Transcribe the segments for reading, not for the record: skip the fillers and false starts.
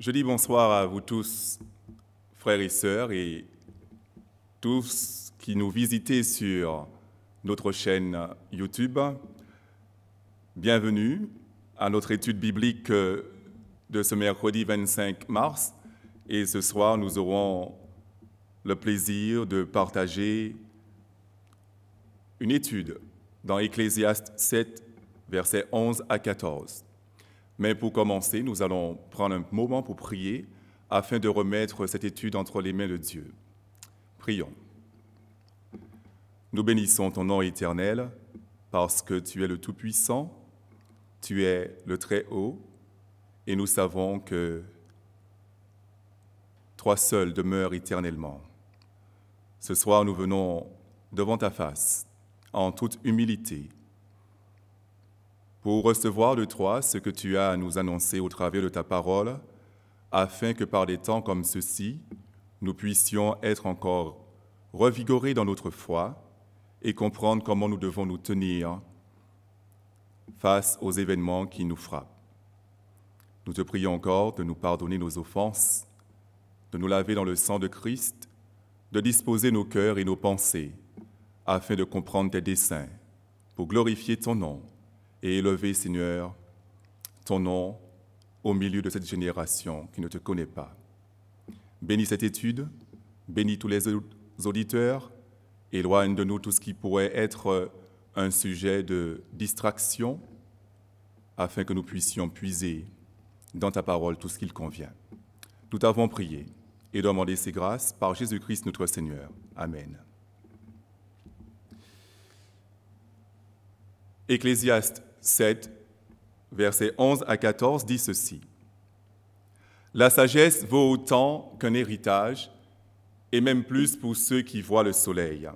Je dis bonsoir à vous tous, frères et sœurs, et tous qui nous visitez sur notre chaîne YouTube. Bienvenue à notre étude biblique de ce mercredi 25 mars. Et ce soir, nous aurons le plaisir de partager une étude dans Ecclésiaste 7, versets 11 à 14. Mais pour commencer, nous allons prendre un moment pour prier afin de remettre cette étude entre les mains de Dieu. Prions. Nous bénissons ton nom éternel parce que tu es le Tout-Puissant, tu es le Très-Haut, et nous savons que toi seul demeures éternellement. Ce soir, nous venons devant ta face, en toute humilité, pour recevoir de toi ce que tu as à nous annoncer au travers de ta parole, afin que par des temps comme ceux-ci, nous puissions être encore revigorés dans notre foi et comprendre comment nous devons nous tenir face aux événements qui nous frappent. Nous te prions encore de nous pardonner nos offenses, de nous laver dans le sang de Christ, de disposer nos cœurs et nos pensées afin de comprendre tes desseins, pour glorifier ton nom et élever, Seigneur, ton nom au milieu de cette génération qui ne te connaît pas. Bénis cette étude, bénis tous les auditeurs, éloigne de nous tout ce qui pourrait être un sujet de distraction, afin que nous puissions puiser dans ta parole tout ce qu'il convient. Nous t'avons prié et demandé ces grâces par Jésus-Christ notre Seigneur. Amen. Ecclésiaste 7, versets 11 à 14 dit ceci. « La sagesse vaut autant qu'un héritage, et même plus pour ceux qui voient le soleil.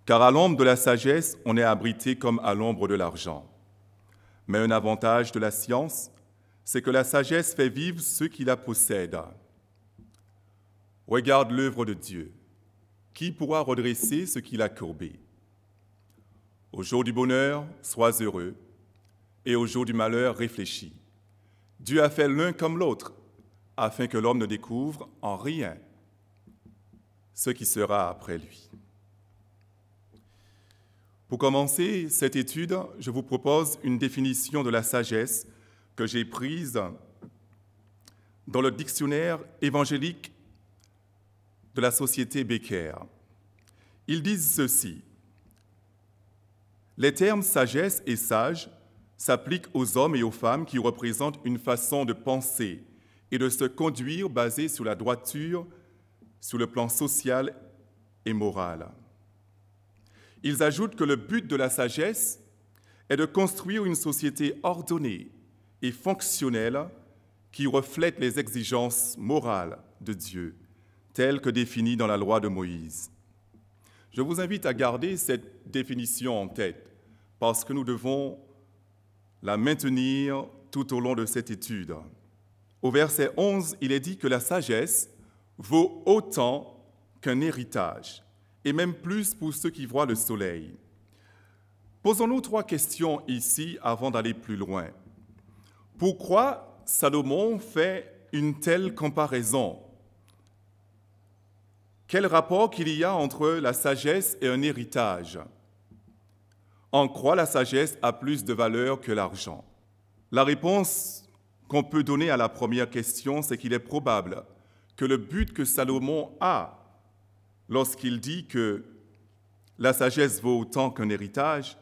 Car à l'ombre de la sagesse, on est abrité comme à l'ombre de l'argent. Mais un avantage de la science, c'est que la sagesse fait vivre ceux qui la possèdent. Regarde l'œuvre de Dieu. Qui pourra redresser ce qu'il a courbé? Au jour du bonheur, sois heureux, et au jour du malheur, réfléchis. Dieu a fait l'un comme l'autre, afin que l'homme ne découvre en rien ce qui sera après lui. » Pour commencer cette étude, je vous propose une définition de la sagesse que j'ai prise dans le dictionnaire évangélique de la Société Becker. Ils disent ceci. Les termes sagesse et sage s'appliquent aux hommes et aux femmes qui représentent une façon de penser et de se conduire basée sur la droiture sur le plan social et moral. Ils ajoutent que le but de la sagesse est de construire une société ordonnée et fonctionnelle qui reflète les exigences morales de Dieu, telles que définies dans la loi de Moïse. Je vous invite à garder cette définition en tête, parce que nous devons la maintenir tout au long de cette étude. Au verset 11, il est dit que la sagesse vaut autant qu'un héritage, et même plus pour ceux qui voient le soleil. Posons-nous 3 questions ici avant d'aller plus loin. Pourquoi Salomon fait une telle comparaison? Quel rapport qu'il y a entre la sagesse et un héritage? En quoi la sagesse a plus de valeur que l'argent? La réponse qu'on peut donner à la première question, c'est qu'il est probable que le but que Salomon a lorsqu'il dit que la sagesse vaut autant qu'un héritage,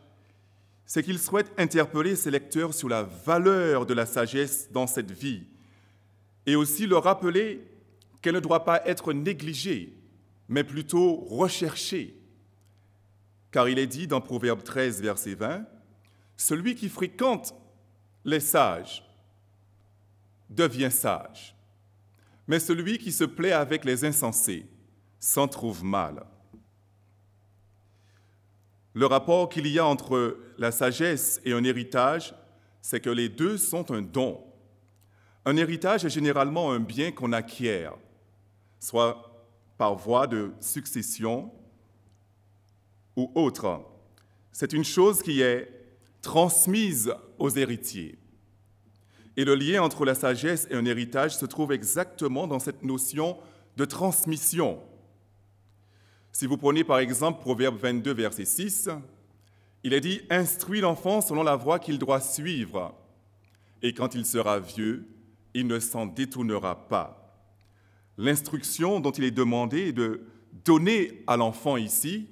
c'est qu'il souhaite interpeller ses lecteurs sur la valeur de la sagesse dans cette vie et aussi leur rappeler qu'elle ne doit pas être négligée, mais plutôt recherchée. Car il est dit dans Proverbe 13, verset 20, « Celui qui fréquente les sages devient sage, mais celui qui se plaît avec les insensés s'en trouve mal. » Le rapport qu'il y a entre la sagesse et un héritage, c'est que les deux sont un don. Un héritage est généralement un bien qu'on acquiert, soit par voie de succession ou autre. C'est une chose qui est transmise aux héritiers. Et le lien entre la sagesse et un héritage se trouve exactement dans cette notion de transmission. Si vous prenez par exemple Proverbe 22, verset 6, il est dit « Instruis l'enfant selon la voie qu'il doit suivre, et quand il sera vieux, il ne s'en détournera pas. » L'instruction dont il est demandé de donner à l'enfant ici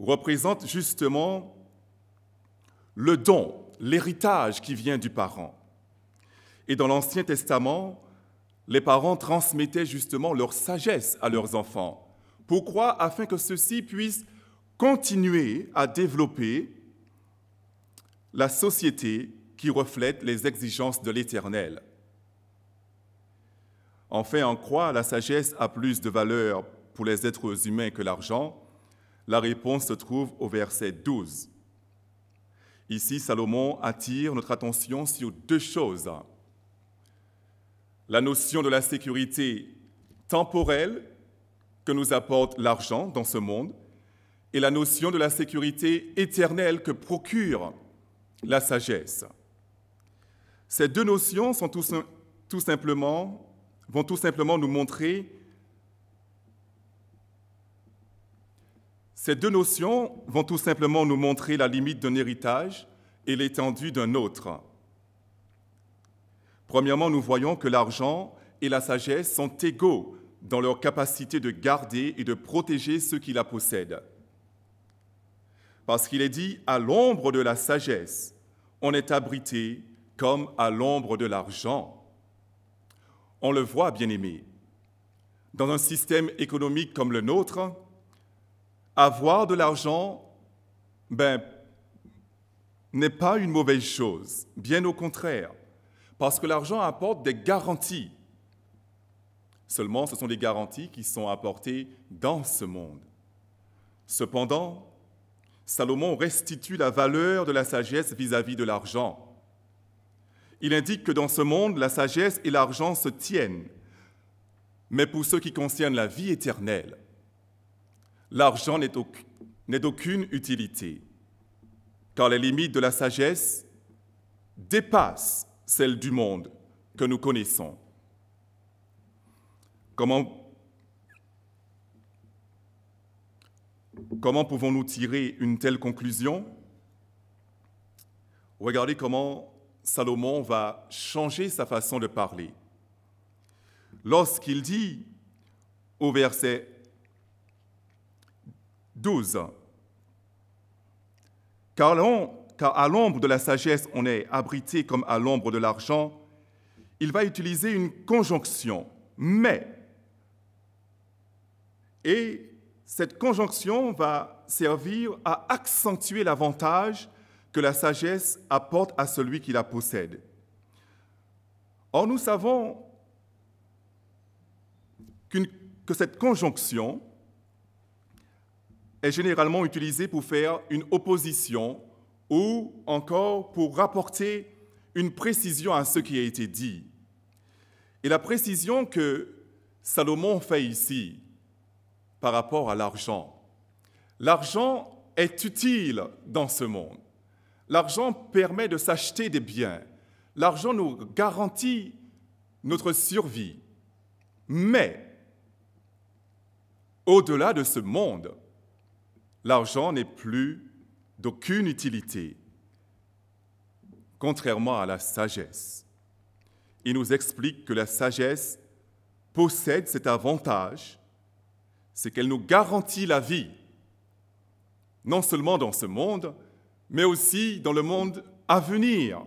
représente justement le don, l'héritage qui vient du parent. Et dans l'Ancien Testament, les parents transmettaient justement leur sagesse à leurs enfants. Pourquoi? Afin que ceux-ci puissent continuer à développer la société qui reflète les exigences de l'Éternel. Enfin, en quoi la sagesse a plus de valeur pour les êtres humains que l'argent? La réponse se trouve au verset 12. Ici, Salomon attire notre attention sur deux choses. La notion de la sécurité temporelle que nous apporte l'argent dans ce monde et la notion de la sécurité éternelle que procure la sagesse. Ces deux notions vont tout simplement nous montrer la limite d'un héritage et l'étendue d'un autre. Premièrement, nous voyons que l'argent et la sagesse sont égaux dans leur capacité de garder et de protéger ceux qui la possèdent. Parce qu'il est dit « à l'ombre de la sagesse, on est abrité comme à l'ombre de l'argent ». On le voit, bien-aimés, dans un système économique comme le nôtre, avoir de l'argent n'est pas une mauvaise chose, bien au contraire, parce que l'argent apporte des garanties. Seulement, ce sont des garanties qui sont apportées dans ce monde. Cependant, Salomon restitue la valeur de la sagesse vis-à-vis de l'argent. Il indique que dans ce monde, la sagesse et l'argent se tiennent. Mais pour ce qui concerne la vie éternelle, l'argent n'est d'aucune utilité, car les limites de la sagesse dépassent celles du monde que nous connaissons. Comment pouvons-nous tirer une telle conclusion? Regardez comment Salomon va changer sa façon de parler. Lorsqu'il dit au verset 12, « Car à l'ombre de la sagesse, on est abrité comme à l'ombre de l'argent », il va utiliser une conjonction « mais ». Et cette conjonction va servir à accentuer l'avantage que la sagesse apporte à celui qui la possède. Or, nous savons que cette conjonction est généralement utilisée pour faire une opposition ou encore pour rapporter une précision à ce qui a été dit. Et la précision que Salomon fait ici par rapport à l'argent. L'argent est utile dans ce monde. L'argent permet de s'acheter des biens. L'argent nous garantit notre survie. Mais, au-delà de ce monde, l'argent n'est plus d'aucune utilité, contrairement à la sagesse. Il nous explique que la sagesse possède cet avantage, c'est qu'elle nous garantit la vie, non seulement dans ce monde, mais aussi dans le monde à venir.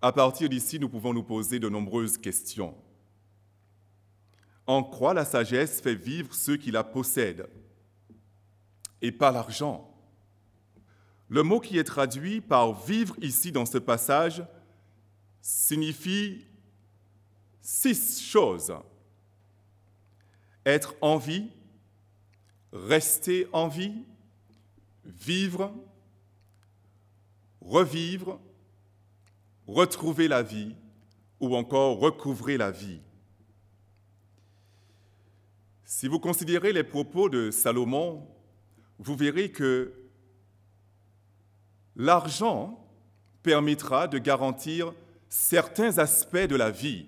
À partir d'ici, nous pouvons nous poser de nombreuses questions. En quoi la sagesse fait vivre ceux qui la possèdent et pas l'argent? Le mot qui est traduit par « vivre » ici dans ce passage signifie 6 choses. Être en vie, rester en vie, vivre, revivre, retrouver la vie ou encore recouvrer la vie. Si vous considérez les propos de Salomon, vous verrez que l'argent permettra de garantir certains aspects de la vie.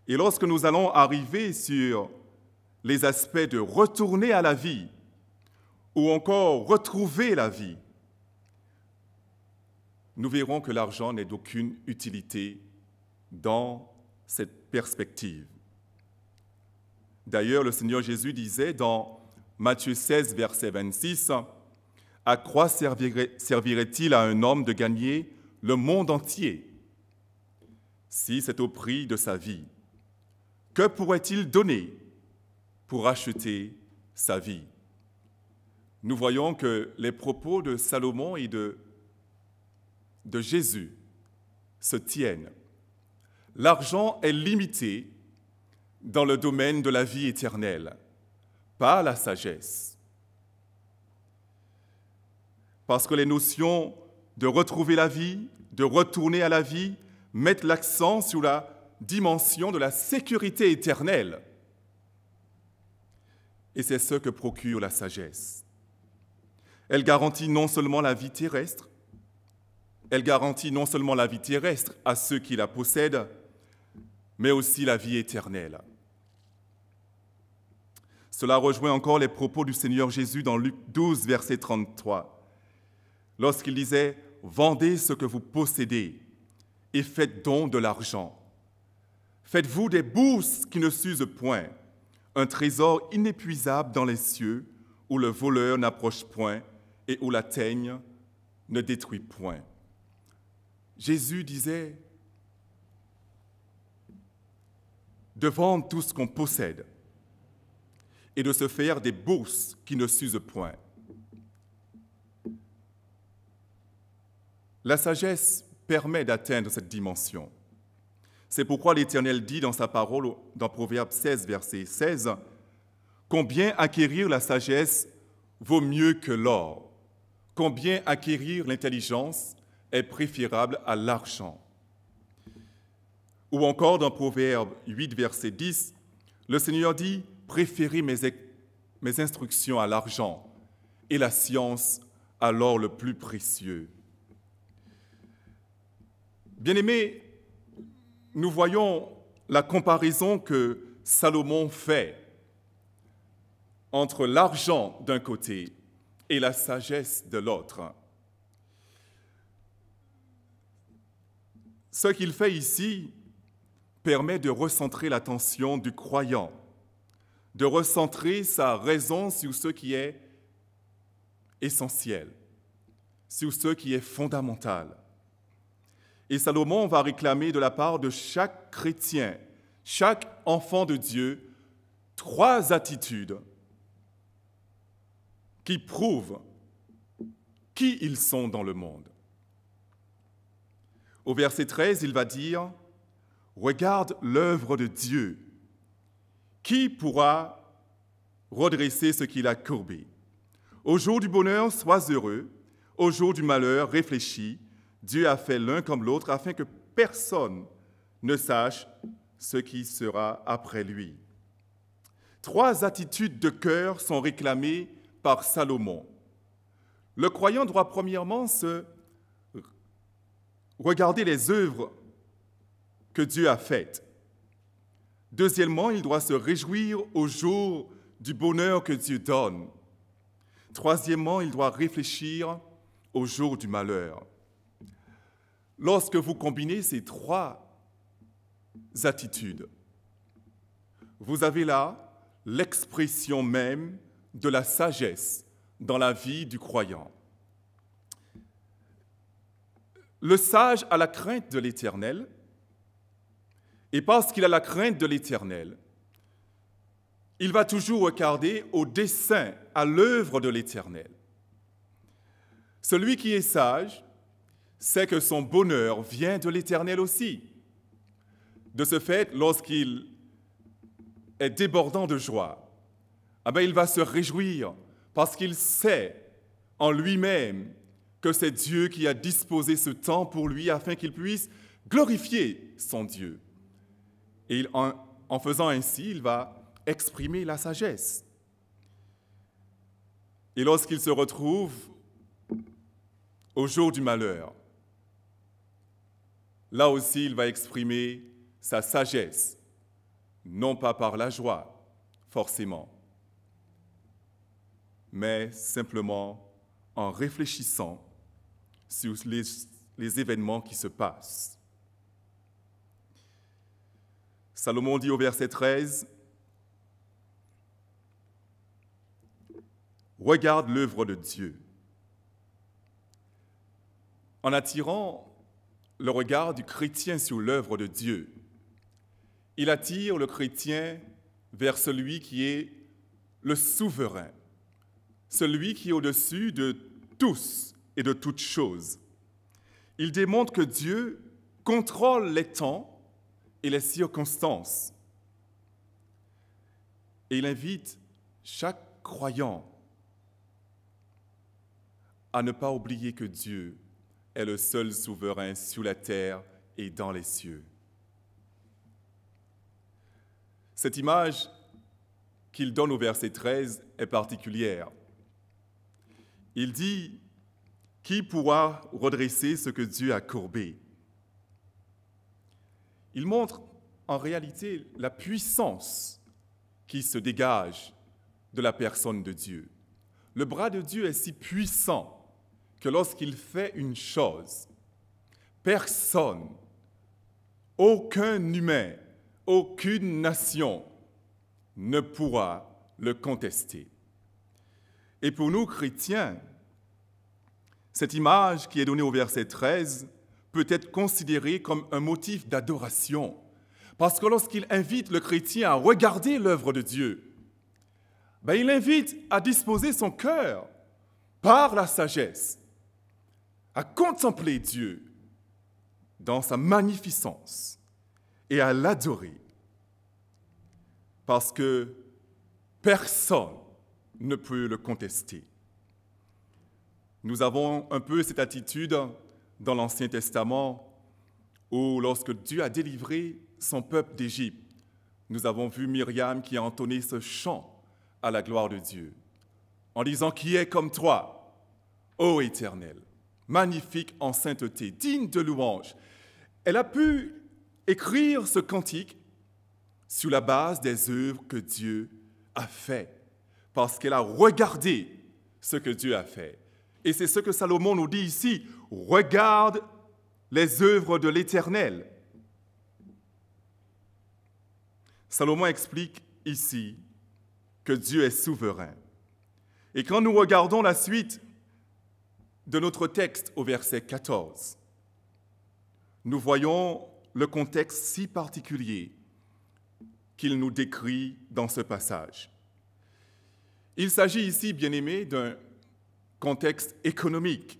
Et lorsque nous allons arriver sur les aspects de retourner à la vie ou encore retrouver la vie, nous verrons que l'argent n'est d'aucune utilité dans cette perspective. D'ailleurs, le Seigneur Jésus disait dans Matthieu 16, verset 26, « À quoi servirait-il à un homme de gagner le monde entier si c'est au prix de sa vie? Que pourrait-il donner pour acheter sa vie ?» Nous voyons que les propos de Salomon et de Jésus se tiennent. L'argent est limité dans le domaine de la vie éternelle, pas la sagesse. Parce que les notions de retrouver la vie, de retourner à la vie, mettent l'accent sur la dimension de la sécurité éternelle. Et c'est ce que procure la sagesse. Elle garantit non seulement la vie terrestre, à ceux qui la possèdent, mais aussi la vie éternelle. Cela rejoint encore les propos du Seigneur Jésus dans Luc 12, verset 33, lorsqu'il disait « Vendez ce que vous possédez et faites don de l'argent. Faites-vous des bourses qui ne s'usent point, un trésor inépuisable dans les cieux, où le voleur n'approche point et où la teigne ne détruit point. » Jésus disait de vendre tout ce qu'on possède et de se faire des bourses qui ne s'usent point. La sagesse permet d'atteindre cette dimension. C'est pourquoi l'Éternel dit dans sa parole, dans Proverbe 16, verset 16, « Combien acquérir la sagesse vaut mieux que l'or, combien acquérir l'intelligence est préférable à l'argent. » Ou encore dans Proverbe 8, verset 10, le Seigneur dit « Préférez mes instructions à l'argent et la science à l'or le plus précieux. » Bien-aimés, nous voyons la comparaison que Salomon fait entre l'argent d'un côté et la sagesse de l'autre. Ce qu'il fait ici permet de recentrer l'attention du croyant, de recentrer sa raison sur ce qui est essentiel, sur ce qui est fondamental. Et Salomon va réclamer de la part de chaque chrétien, chaque enfant de Dieu, 3 attitudes qui prouvent qui ils sont dans le monde. Au verset 13, il va dire « Regarde l'œuvre de Dieu. Qui pourra redresser ce qu'il a courbé? Au jour du bonheur, sois heureux. Au jour du malheur, réfléchis. Dieu a fait l'un comme l'autre afin que personne ne sache ce qui sera après lui. » 3 attitudes de cœur sont réclamées par Salomon. Le croyant doit premièrement regarder les œuvres que Dieu a faites. Deuxièmement, il doit se réjouir au jour du bonheur que Dieu donne. Troisièmement, il doit réfléchir au jour du malheur. Lorsque vous combinez ces 3 attitudes, vous avez là l'expression même de la sagesse dans la vie du croyant. Le sage a la crainte de l'Éternel, et parce qu'il a la crainte de l'Éternel, il va toujours regarder au dessein, à l'œuvre de l'Éternel. Celui qui est sage sait que son bonheur vient de l'Éternel aussi. De ce fait, lorsqu'il est débordant de joie, il va se réjouir parce qu'il sait en lui-même que c'est Dieu qui a disposé ce temps pour lui afin qu'il puisse glorifier son Dieu. Et en faisant ainsi, il va exprimer la sagesse. Et lorsqu'il se retrouve au jour du malheur, Là aussi, il va exprimer sa sagesse, non pas par la joie, forcément, mais simplement en réfléchissant sur les événements qui se passent. Salomon dit au verset 13, « Regarde l'œuvre de Dieu. » En attirant le regard du chrétien sur l'œuvre de Dieu, il attire le chrétien vers celui qui est le souverain, celui qui est au-dessus de tous et de toutes choses. Il démontre que Dieu contrôle les temps et les circonstances. Et il invite chaque croyant à ne pas oublier que Dieu est le seul souverain sur la terre et dans les cieux. Cette image qu'il donne au verset 13 est particulière. Il dit « Qui pourra redresser ce que Dieu a courbé ?» Il montre en réalité la puissance qui se dégage de la personne de Dieu. Le bras de Dieu est si puissant que lorsqu'il fait une chose, personne, aucun humain, aucune nation ne pourra le contester. Et pour nous, chrétiens, cette image qui est donnée au verset 13 peut être considérée comme un motif d'adoration, parce que lorsqu'il invite le chrétien à regarder l'œuvre de Dieu, il invite à disposer son cœur par la sagesse, à contempler Dieu dans sa magnificence et à l'adorer, parce que personne ne peut le contester. Nous avons un peu cette attitude dans l'Ancien Testament où, lorsque Dieu a délivré son peuple d'Égypte, nous avons vu Myriam qui a entonné ce chant à la gloire de Dieu, en disant « Qui est comme toi, ô Éternel, magnifique en sainteté, digne de louange ». Elle a pu écrire ce cantique sur la base des œuvres que Dieu a fait, parce qu'elle a regardé ce que Dieu a fait. Et c'est ce que Salomon nous dit ici, « Regarde les œuvres de l'Éternel ». Salomon explique ici que Dieu est souverain. Et quand nous regardons la suite de notre texte au verset 14, nous voyons le contexte si particulier qu'il nous décrit dans ce passage. Il s'agit ici, bien-aimés, d'un contexte économique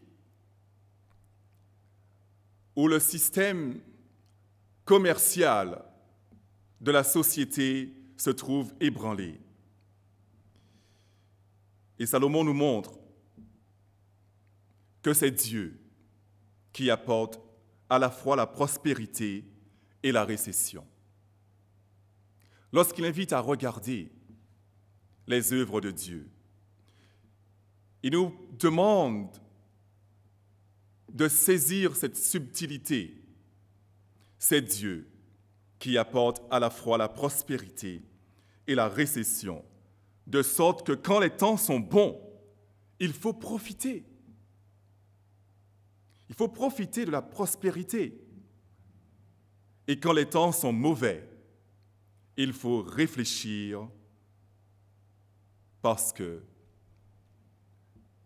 où le système commercial de la société se trouve ébranlé. Et Salomon nous montre que c'est Dieu qui apporte à la fois la prospérité et la récession. Lorsqu'il invite à regarder les œuvres de Dieu, il nous demande de saisir cette subtilité. C'est Dieu qui apporte à la fois la prospérité et la récession, de sorte que quand les temps sont bons, il faut profiter. Il faut profiter de la prospérité. Et quand les temps sont mauvais, il faut réfléchir parce que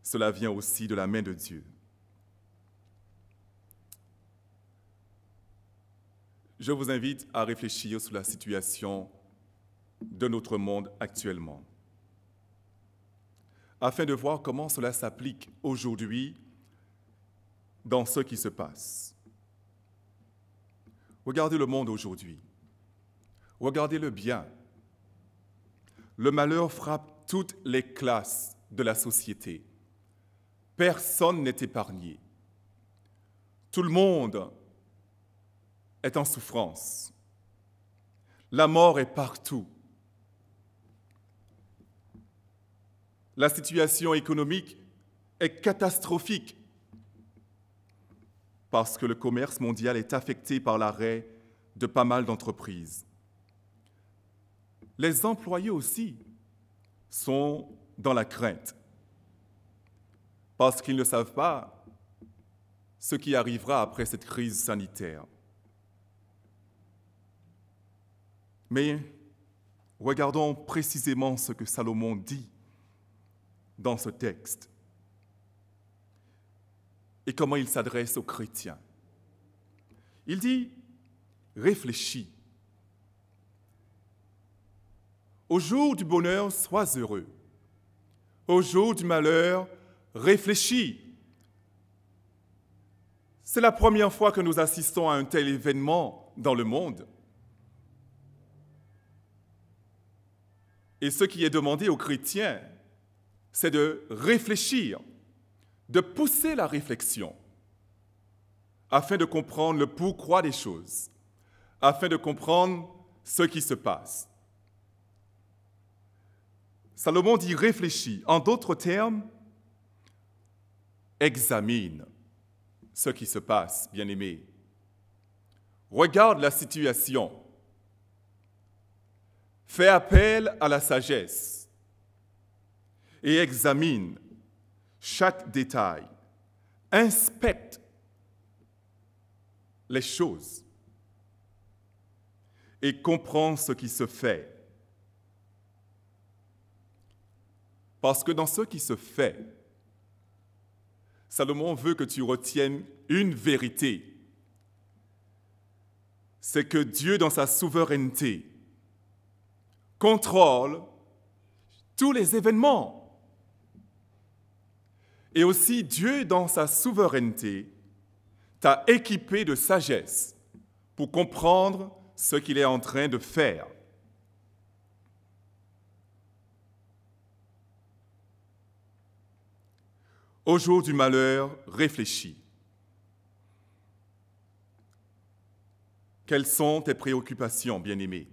cela vient aussi de la main de Dieu. Je vous invite à réfléchir sur la situation de notre monde actuellement, afin de voir comment cela s'applique aujourd'hui dans ce qui se passe. Regardez le monde aujourd'hui. Regardez le bien. Le malheur frappe toutes les classes de la société. Personne n'est épargné. Tout le monde est en souffrance. La mort est partout. La situation économique est catastrophique. parce que le commerce mondial est affecté par l'arrêt de pas mal d'entreprises. Les employés aussi sont dans la crainte, parce qu'ils ne savent pas ce qui arrivera après cette crise sanitaire. Mais regardons précisément ce que Salomon dit dans ce texte et comment il s'adresse aux chrétiens. Il dit « Réfléchis. Au jour du bonheur, sois heureux. Au jour du malheur, réfléchis. » C'est la première fois que nous assistons à un tel événement dans le monde. Et ce qui est demandé aux chrétiens, c'est de réfléchir, de pousser la réflexion, afin de comprendre le pourquoi des choses, afin de comprendre ce qui se passe. Salomon dit réfléchis. En d'autres termes, examine ce qui se passe, bien-aimé. Regarde la situation. Fais appel à la sagesse et examine chaque détail. Inspecte les choses et comprends ce qui se fait. Parce que dans ce qui se fait, Salomon veut que tu retiennes une vérité. C'est que Dieu, dans sa souveraineté, contrôle tous les événements. Et aussi, Dieu, dans sa souveraineté, t'a équipé de sagesse pour comprendre ce qu'il est en train de faire. Au jour du malheur, réfléchis. Quelles sont tes préoccupations, bien-aimé?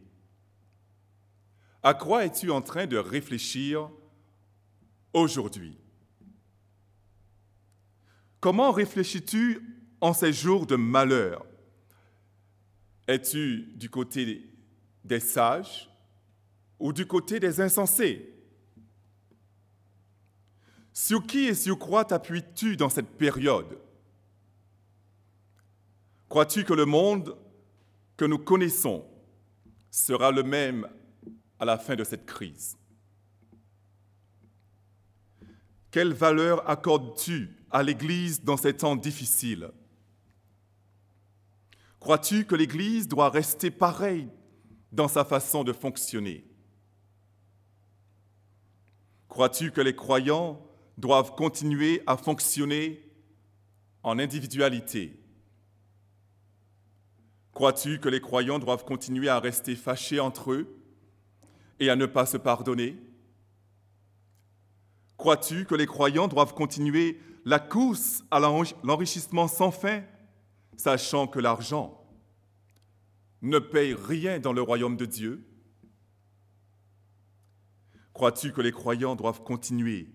À quoi es-tu en train de réfléchir aujourd'hui? Comment réfléchis-tu en ces jours de malheur? Es-tu du côté des sages ou du côté des insensés? Sur qui et sur quoi t'appuies-tu dans cette période? Crois-tu que le monde que nous connaissons sera le même à la fin de cette crise? Quelle valeur accordes-tu à l'Église dans ces temps difficiles? Crois-tu que l'Église doit rester pareille dans sa façon de fonctionner? Crois-tu que les croyants doivent continuer à fonctionner en individualité? Crois-tu que les croyants doivent continuer à rester fâchés entre eux et à ne pas se pardonner? Crois-tu que les croyants doivent continuer la course à l'enrichissement sans fin, sachant que l'argent ne paye rien dans le royaume de Dieu? Crois-tu que les croyants doivent continuer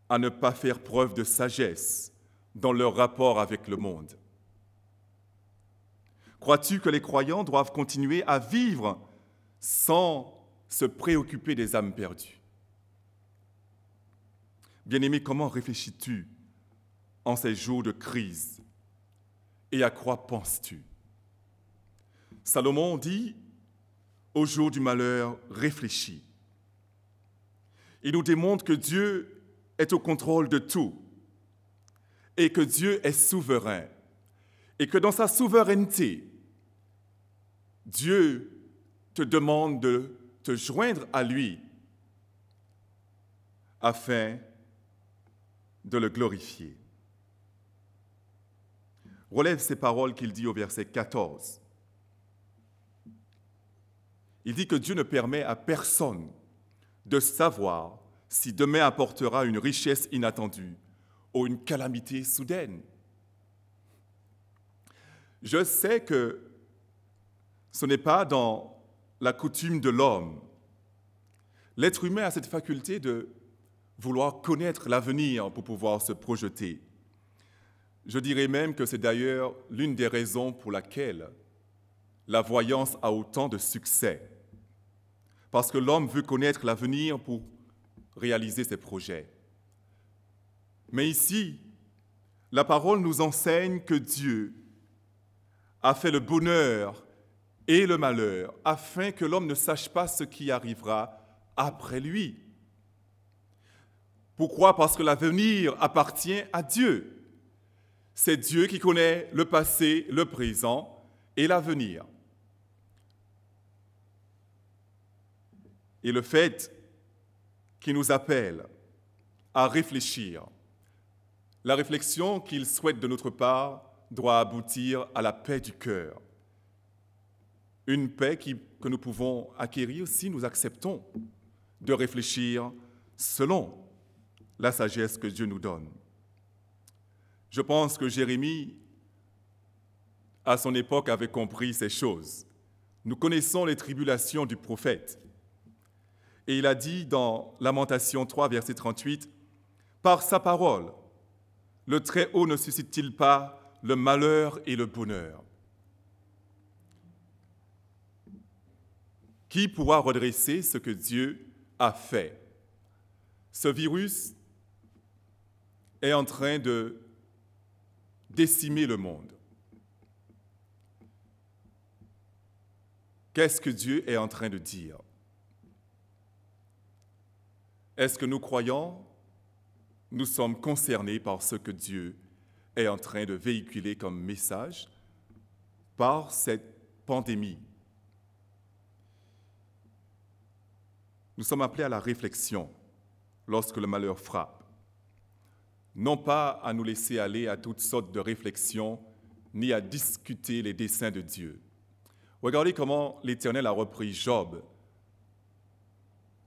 à ne pas faire preuve de sagesse dans leur rapport avec le monde? Crois-tu que les croyants doivent continuer à vivre sans se préoccuper des âmes perdues? Bien-aimé, comment réfléchis-tu en ces jours de crise et à quoi penses-tu? Salomon dit, au jour du malheur, réfléchis. Il nous démontre que Dieu est au contrôle de tout et que Dieu est souverain et que dans sa souveraineté, Dieu te demande de te joindre à lui afin de le glorifier. Relève ces paroles qu'il dit au verset 14. Il dit que Dieu ne permet à personne de savoir si demain apportera une richesse inattendue ou une calamité soudaine. Je sais que ce n'est pas dans la coutume de l'homme. L'être humain a cette faculté de vouloir connaître l'avenir pour pouvoir se projeter. Je dirais même que c'est d'ailleurs l'une des raisons pour laquelle la voyance a autant de succès. Parce que l'homme veut connaître l'avenir pour réaliser ses projets. Mais ici, la parole nous enseigne que Dieu a fait le bonheur et le malheur afin que l'homme ne sache pas ce qui arrivera après lui. Pourquoi? Parce que l'avenir appartient à Dieu. C'est Dieu qui connaît le passé, le présent et l'avenir. Et le fait qu'il nous appelle à réfléchir, la réflexion qu'il souhaite de notre part doit aboutir à la paix du cœur. Une paix que nous pouvons acquérir si nous acceptons de réfléchir selon la sagesse que Dieu nous donne. Je pense que Jérémie, à son époque, avait compris ces choses. Nous connaissons les tribulations du prophète. Et il a dit dans Lamentation 3, verset 38, « Par sa parole, le Très-Haut ne suscite-t-il pas le malheur et le bonheur? Qui pourra redresser ce que Dieu a fait? » Ce virus est en train de décimer le monde. Qu'est-ce que Dieu est en train de dire? Est-ce que nous croyons, nous sommes concernés par ce que Dieu est en train de véhiculer comme message par cette pandémie? Nous sommes appelés à la réflexion lorsque le malheur frappe. Non pas à nous laisser aller à toutes sortes de réflexions, ni à discuter les desseins de Dieu. Regardez comment l'Éternel a repris Job.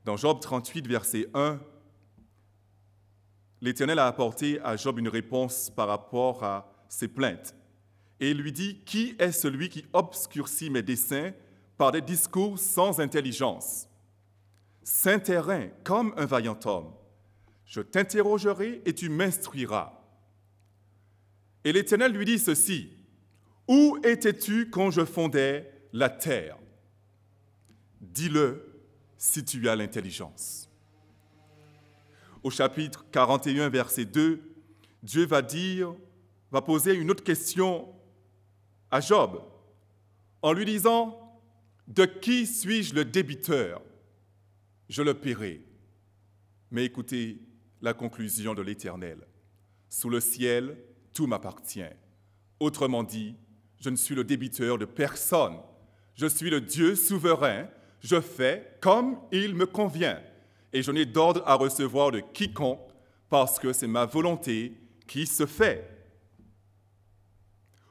Dans Job 38, verset 1, l'Éternel a apporté à Job une réponse par rapport à ses plaintes. Et il lui dit, « Qui est celui qui obscurcit mes desseins par des discours sans intelligence? Saint terrain comme un vaillant homme. Je t'interrogerai et tu m'instruiras. » Et l'Éternel lui dit ceci, « Où étais-tu quand je fondais la terre? Dis-le si tu as l'intelligence. » Au chapitre 41, verset 2, Dieu va poser une autre question à Job en lui disant, « De qui suis-je le débiteur? Je le paierai. » Mais écoutez la conclusion de l'Éternel. « Sous le ciel, tout m'appartient. Autrement dit, je ne suis le débiteur de personne. Je suis le Dieu souverain. Je fais comme il me convient. Et je n'ai d'ordre à recevoir de quiconque parce que c'est ma volonté qui se fait.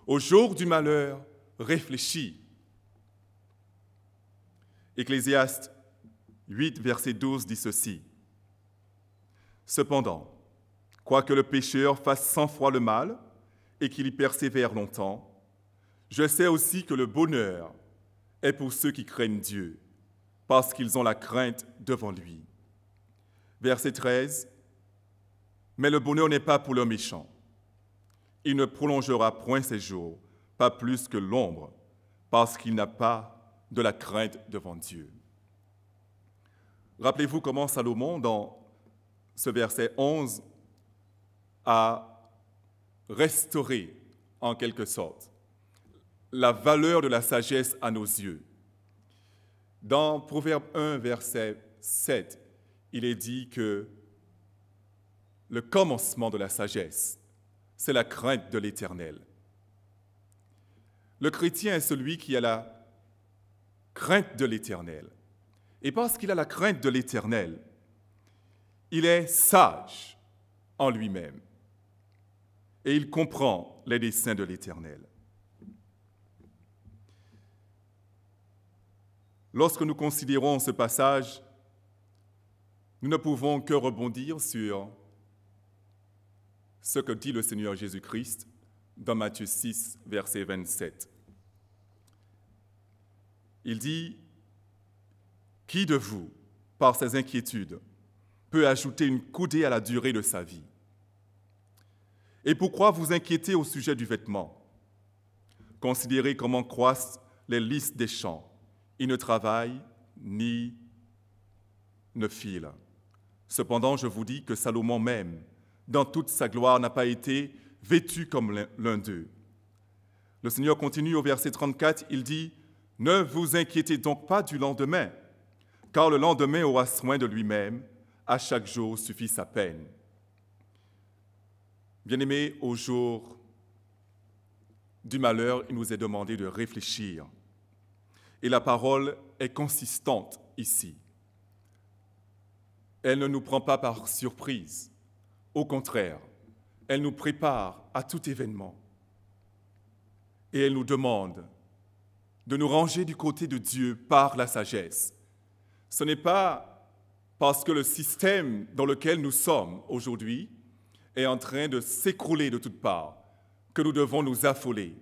Au jour du malheur, réfléchis. » Ecclésiaste 8, verset 12 dit ceci. « Cependant, quoique le pécheur fasse 100 fois le mal et qu'il y persévère longtemps, je sais aussi que le bonheur est pour ceux qui craignent Dieu, parce qu'ils ont la crainte devant lui. » Verset 13. « Mais le bonheur n'est pas pour le méchant. Il ne prolongera point ses jours, pas plus que l'ombre, parce qu'il n'a pas de la crainte devant Dieu. » Rappelez-vous comment Salomon, dans ce verset 11, a restauré, en quelque sorte, la valeur de la sagesse à nos yeux. Dans Proverbe 1, verset 7, il est dit que le commencement de la sagesse, c'est la crainte de l'Éternel. Le chrétien est celui qui a la crainte de l'Éternel. Et parce qu'il a la crainte de l'Éternel, il est sage en lui-même. Et il comprend les desseins de l'Éternel. Lorsque nous considérons ce passage, nous ne pouvons que rebondir sur ce que dit le Seigneur Jésus-Christ dans Matthieu 6, verset 27. Il dit, « Qui de vous, par ses inquiétudes, peut ajouter une coudée à la durée de sa vie? » Et pourquoi vous inquiétez au sujet du vêtement? Considérez comment croissent les lys des champs. Ils ne travaillent ni ne filent. Cependant, je vous dis que Salomon même, dans toute sa gloire, n'a pas été vêtu comme l'un d'eux. Le Seigneur continue au verset 34, il dit « Ne vous inquiétez donc pas du lendemain, car le lendemain aura soin de lui-même, à chaque jour suffit sa peine. » Bien-aimés, au jour du malheur, il nous est demandé de réfléchir. Et la parole est consistante ici. Elle ne nous prend pas par surprise. Au contraire, elle nous prépare à tout événement. Et elle nous demande de nous ranger du côté de Dieu par la sagesse. Ce n'est pas parce que le système dans lequel nous sommes aujourd'hui est en train de s'écrouler de toutes parts que nous devons nous affoler.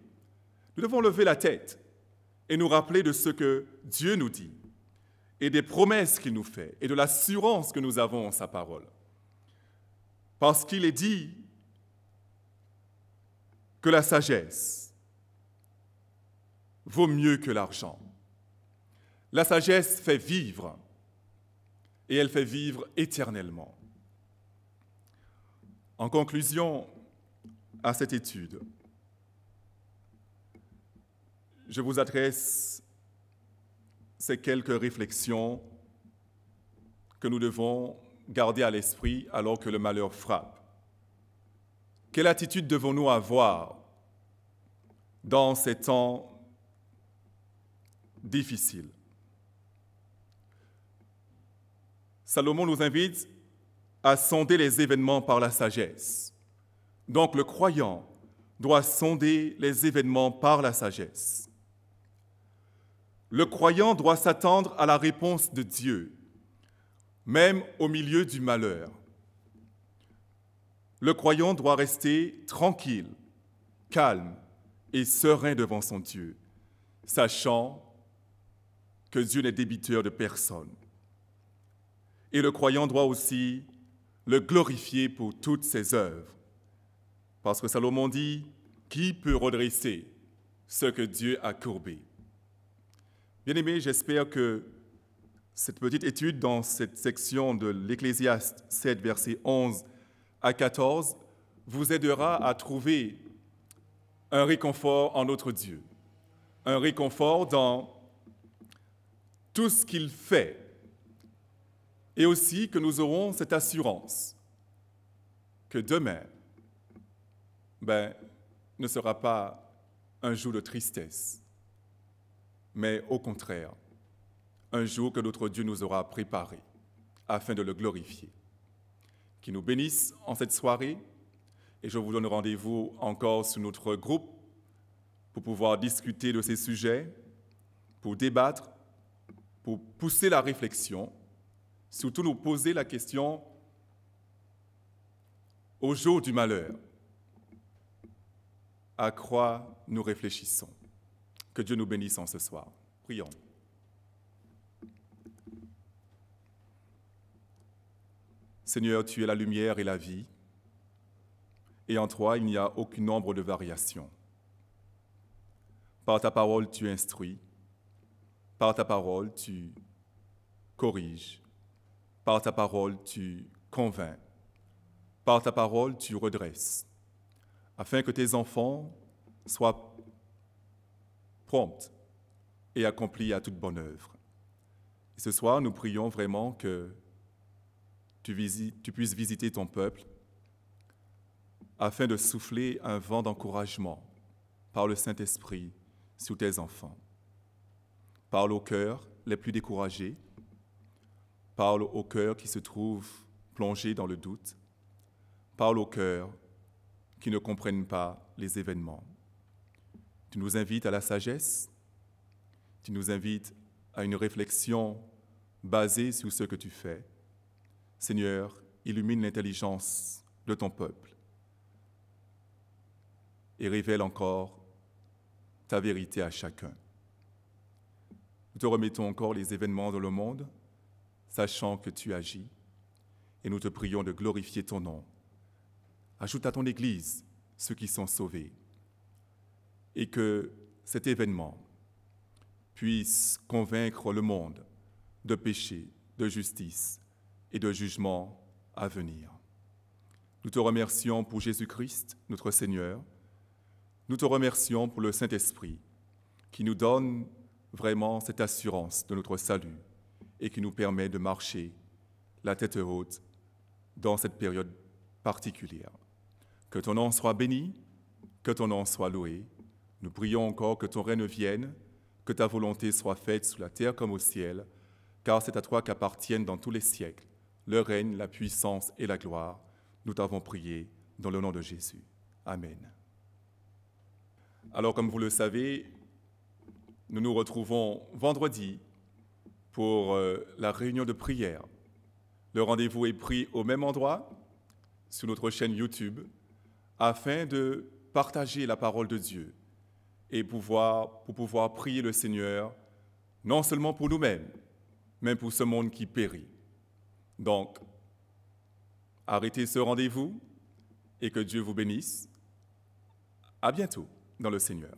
Nous devons lever la tête et nous rappeler de ce que Dieu nous dit et des promesses qu'il nous fait et de l'assurance que nous avons en sa parole. Parce qu'il est dit que la sagesse vaut mieux que l'argent. La sagesse fait vivre et elle fait vivre éternellement. En conclusion à cette étude, je vous adresse ces quelques réflexions que nous devons garder à l'esprit alors que le malheur frappe. Quelle attitude devons-nous avoir dans ces temps difficiles? Salomon nous invite à sonder les événements par la sagesse. Donc le croyant doit sonder les événements par la sagesse. Le croyant doit s'attendre à la réponse de Dieu, même au milieu du malheur. Le croyant doit rester tranquille, calme et serein devant son Dieu, sachant que Dieu n'est débiteur de personne. Et le croyant doit aussi le glorifier pour toutes ses œuvres. Parce que Salomon dit, « Qui peut redresser ce que Dieu a courbé ?» Bien-aimés, j'espère que cette petite étude dans cette section de l'Ecclésiaste 7, versets 11 à 14, vous aidera à trouver un réconfort en notre Dieu, un réconfort dans tout ce qu'il fait, et aussi que nous aurons cette assurance que demain ne sera pas un jour de tristesse, mais au contraire, un jour que notre Dieu nous aura préparé afin de le glorifier. Qu'il nous bénisse en cette soirée, et je vous donne rendez-vous encore sur notre groupe pour pouvoir discuter de ces sujets, pour débattre, pour pousser la réflexion, surtout nous poser la question au jour du malheur, à quoi nous réfléchissons. Que Dieu nous bénisse en ce soir. Prions. Seigneur, tu es la lumière et la vie, et en toi, il n'y a aucune ombre de variation. Par ta parole, tu instruis, par ta parole, tu corriges, par ta parole, tu convaincs, par ta parole, tu redresses, afin que tes enfants soient prompts et accomplis à toute bonne œuvre. Et ce soir, nous prions vraiment que tu puisses visiter ton peuple afin de souffler un vent d'encouragement par le Saint-Esprit sur tes enfants. Parle aux cœurs les plus découragés, parle aux cœurs qui se trouvent plongés dans le doute, parle aux cœurs qui ne comprennent pas les événements. Tu nous invites à la sagesse, tu nous invites à une réflexion basée sur ce que tu fais. Seigneur, illumine l'intelligence de ton peuple et révèle encore ta vérité à chacun. Nous te remettons encore les événements dans le monde, sachant que tu agis, et nous te prions de glorifier ton nom. Ajoute à ton Église ceux qui sont sauvés, et que cet événement puisse convaincre le monde de péché, de justice et de jugement à venir. Nous te remercions pour Jésus-Christ, notre Seigneur. Nous te remercions pour le Saint-Esprit qui nous donne vraiment cette assurance de notre salut et qui nous permet de marcher la tête haute dans cette période particulière. Que ton nom soit béni, que ton nom soit loué. Nous prions encore que ton règne vienne, que ta volonté soit faite sur la terre comme au ciel, car c'est à toi qu'appartiennent dans tous les siècles le règne, la puissance et la gloire. Nous t'avons prié dans le nom de Jésus. Amen. Alors, comme vous le savez, nous nous retrouvons vendredi pour la réunion de prière. Le rendez-vous est pris au même endroit, sur notre chaîne YouTube, afin de partager la parole de Dieu et pour pouvoir prier le Seigneur, non seulement pour nous-mêmes, mais pour ce monde qui périt. Donc, arrêtez ce rendez-vous et que Dieu vous bénisse. À bientôt dans le Seigneur.